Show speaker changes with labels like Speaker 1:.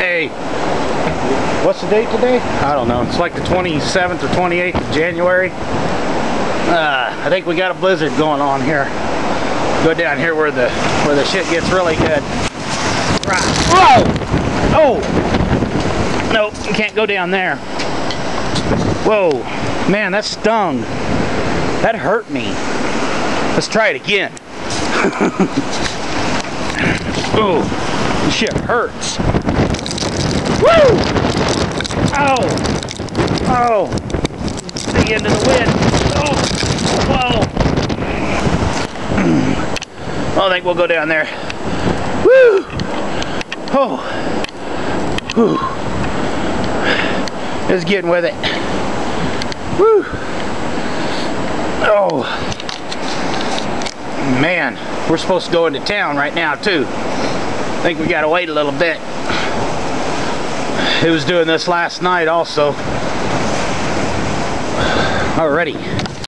Speaker 1: Hey, what's the date today? I don't know. It's like the 27th or 28th of January. I think we got a blizzard going on here. Go down here where the shit gets really good. Whoa! Oh! Nope, you can't go down there. Whoa, man, that stung. That hurt me. Let's try it again. Oh, this shit hurts. Woo! Oh! Oh! The end of the wind. Oh! Whoa! I think we'll go down there. Woo! Oh! Whew. Just getting with it. Woo! Oh! Man, we're supposed to go into town right now too. I think we gotta wait a little bit. It was doing this last night also. Alrighty.